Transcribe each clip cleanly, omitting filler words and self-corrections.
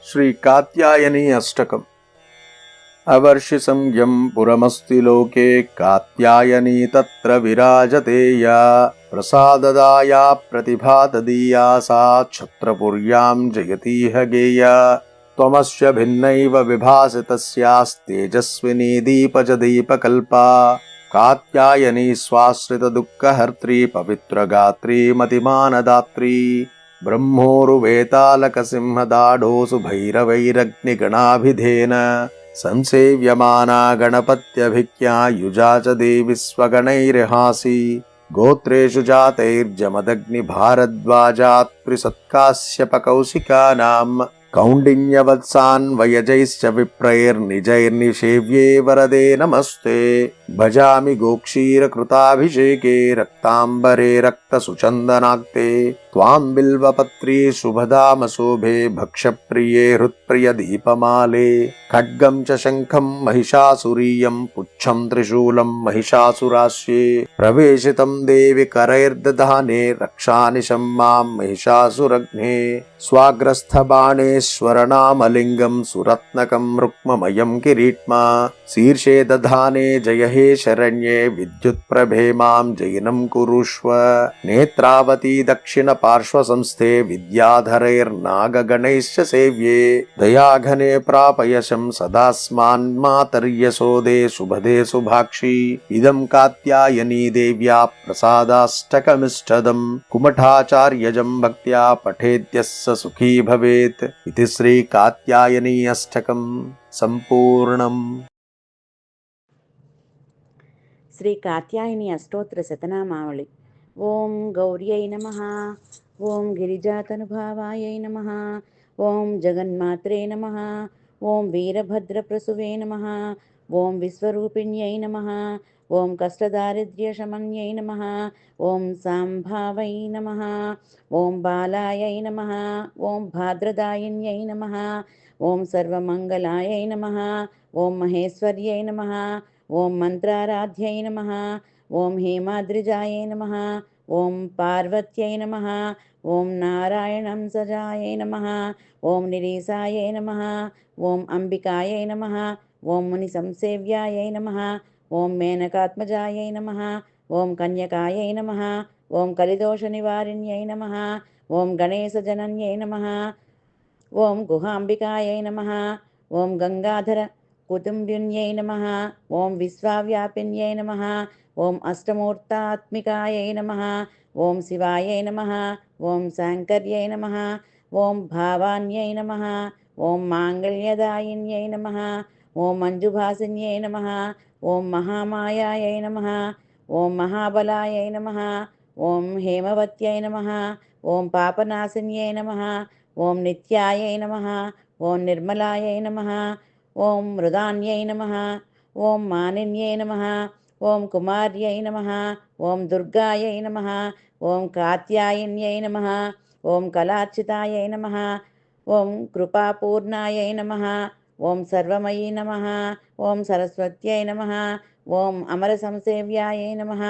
श्री कात्यायनी अष्टकम्। अवर्षि संज्ञं पुरमस्ति लोके कात्यायनी तत्र विराजते या प्रसाददाया प्रतिभा तदीया सा क्षत्रपुर्यां जयतीह गेया। त्वमस्य भिन्नैव विभासि तस्यास्तेजस्विनी दीपज दीपकल्पा कात्यायनी स्वाश्रितदुःखहर्त्री पवित्रगात्री मतिमानदात्री ब्रह्मोरुवेतालकसिंहदाढोऽसु भैरवैरग्निगणाभिधेन संसेव्यमाना गणपत्यभिज्ञा युजा च देवी स्वगणैर्हासि गोत्रेषु जातैर्जमदग्निभारद्वाजात्प्रिसत्काश्यपकौशिकानां कौण्डिन्यवत्सान्वयजैश्च विप्रैर्निजैर्निषेव्ये वरदे नमस्ते। भजामि गोक्षीरकृताभिषेके रक्ताम्बरे रक्तसुचन्दनाक्ते त्वां बिल्वपत्री शुभधामशोभे भक्षप्रिये हृत्प्रिय दीपमाले खड्गं च शङ्खं महिषासुरीयं पुच्छं त्रिशूलं महिषासुरास्ये प्रवेशितं देवि करैर्दधाने रक्षानिशं मां महिषासुरघ्ने स्वाग्रस्थबाणेश्वरनामलिङ्गं सुरत्नकं रुक्ममयं किरीट्मा शीर्षे दधाने जय हे शरण्ये विद्युत्प्रभे मां जयिनं कुरुष्व। नेत्रावती दक्षिणपार्श्वसंस्थे विद्याधरैर्नागगणैश्च सेव्ये दयाघने प्रापयशं सदास्मान्मातर्यशोदे शुभदे शुभाक्षी इदं कात्यायनी देव्या प्रसादाष्टकमिष्टदम् कुमठाचार्यजं भक्त्या पठेद्यः स सुखी भवेत् इति श्री कात्यायनी अष्टकम् संपूर्णम्। శ్రీ కాత్యాయని అష్టోత్తర శతనామావళి. ఓం గౌర్యై నమః. ఓం గిరిజాతనుభావాయై నమః. ఓం జగన్మాత్రే నమః. ఓం వీరభద్రప్రసువే నమః. ఓం విశ్వరూపిణ్యై నమః. ఓం కష్టదారిద్ర్యశమన్యై నమః. ఓం సాంభావై నమః. ఓం బాలాయై నమః. ఓం భాద్రదాయిన్యై నమః. ఓం సర్వమంగళాయై నమః. ఓం మహేశ్వర్యై నమః. ఓం మంత్రారాధ్యై నమః. ఓం హేమాద్రిజాయై నమః. ఓం పార్వత్యై నమః. ఓం నారాయణం సజాయై నమః. ఓం నిరీసాయై నమః. ఓం అంబికాయై నమః. ఓం ముని సంసేవ్యాయై నమః. ఓం మేనకాత్మజాయై నమః. ఓం కన్యకాయై నమః. ఓం కలిదోష నివారిణ్యై నమః. ఓం గణేశజనన్యై నమః. ఓం గుహాంబికాయై నమః. ఓం గంగాధర కుటుంబిన్యై నమః. ఓం విశ్వావ్యాపిన్యై నమః. ఓం అష్టమూర్తాత్మికాయై నమః. ఓం శివాయై నమః. ఓం శాంకర్యై నమః. ఓం భావాన్యై నమః. ఓం మాంగళ్యదాయిన్యై నమః. ఓం మంజుభాసిన్యై నమః. ఓం మహామాయాయై నమః. ఓం మహాబలాయై నమః. ఓం హేమవత్యై నమః. ఓం పాపనాశిన్యై నమః. ఓం నిత్యాయై నమః. ఓం నిర్మలాయై నమః. ఓం మృదాన్యై నమః. ఓం మానిన్యై నమః. ఓం కుమార్యై నమః. ఓం దుర్గాయై నమః. ఓం కాత్యాయన్యై నమః. ఓం కళార్చితాయై నమః. ఓం కృపాపూర్ణాయై నమః. ఓం సర్వమయీ నమః. ఓం సరస్వత్యై నమః. ఓం అమరసంసేవ్యాయై నమః.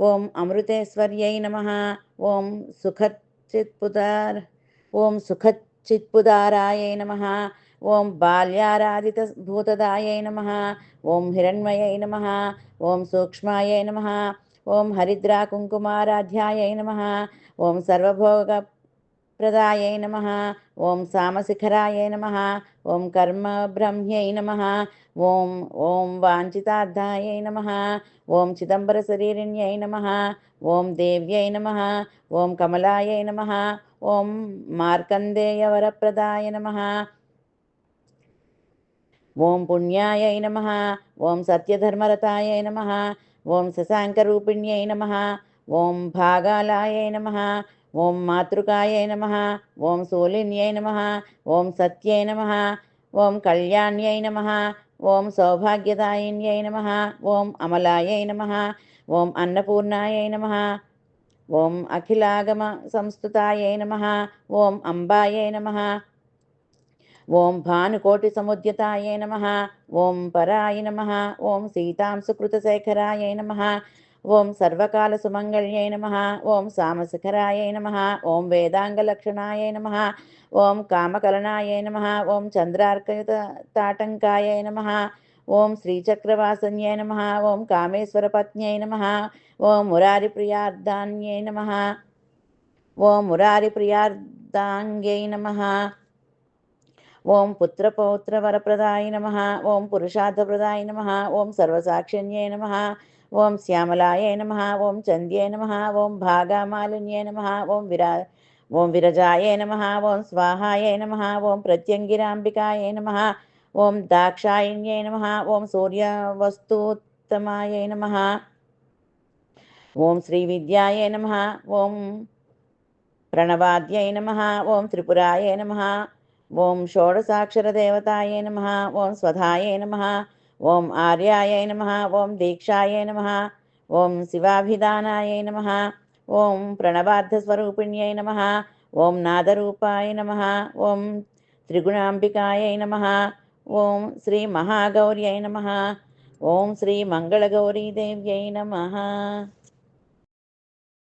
ఓం అమృతేశ్వర్యై నమః. ఓం సుఖచిత్పుదారాయై నమః. ఓం బాల్యారాధిత భూతదాయై నమః. ఓం హిరణ్మయై నమః. ఓం సూక్ష్మాయై నమః. ఓం హరిద్రా కుంకుమారాధ్యాయై నమః. ఓం సర్వభోగప్రదాయై నమః. ఓం సామశిఖరాయై నమః. ఓం కర్మబ్రహ్మ్యై నమః. ఓం ఓం వాంఛితార్థాయై నమః. ఓం చిదంబరశరీరిణ్యై నమః. ఓం దేవ్యై నమః. ఓం కమలాయై నమః. ఓం మార్కండేయవరప్రదాయ నమః. ఓం పుణ్యాయై నమః. ఓం సత్యధర్మరతాయై నమః. ఓం శశాంకరూపిణ్యై నమః. ఓం భాగాలాయై నమః. ఓం మాతృకాయై నమః. ఓం శూలిన్యై నమః. ఓం సత్యై నమః. ఓం కళ్యాణ్యై నమః. ఓం సౌభాగ్యదాయిన్యై నమః. ఓం అమలాయై నమః. ఓం అన్నపూర్ణాయై నమః. ఓం అఖిలాగమ సంస్థుతాయై నమః. ఓం అంబాయై నమః. ఓం భానుకోటి సముద్యతాయై నమః. ఓం పరాయ నమః. ఓం సీతాంశుకృతశేఖరాయై నమః. ఓం సర్వకాలసుమంగళ్యై నమః. ఓం సామశిఖరాయై నమః. ఓం వేదాంగలక్షణాయై నమః. ఓం కామకలనాయై నమః. ఓం చంద్రార్కయుత తాటంకాయై నమః. ఓం శ్రీచక్రవాసన్యై నమః. ఓం కామేశ్వరపత్న్యై నమః. ఓం మురారిప్రియార్ధాన్యై నమః. ఓం మురారిప్రియార్ధాంగ్యై నమః. ఓం పుత్రపౌత్రవరప్రదాయ నమః. ఓం పురుషార్థప్రదాయ నమః. ఓం సర్వసాక్షిణ్యై నమః. ఓం శ్యామలాయై నమః. ఓం చంద్యై నమః. ఓం భాగామాలిన్యై నమః. ఓం విరజాయై నమః. ఓం స్వాహాయై నమః. ఓం ప్రత్యంగిరాంబికాయై నమః. ఓం దాక్షాయిణ్యై నమః. ఓం సూర్యవస్తూత్తమాయై నమః. ఓం శ్రీవిద్యాయై నమః. ఓం ప్రణవాద్యై నమః. ఓం త్రిపురాయై నమః. ఓం షోడసాక్షరదేవతాయై నమః. ఓం స్వధాయై నమః. ఓం ఆర్యాయై నమః. ఓం దీక్షాయై నమః. ఓం శివాభిధానాయై నమః. ఓం ప్రణవార్థస్వరూపిణ్యై నమః. ఓం నాదరూపాయ నమః. ఓం త్రిగుణాంబికాయై నమః. ఓం శ్రీ మహాగౌర్యై నమః. ఓం శ్రీ మంగళగౌరీదేవ్యై నమః.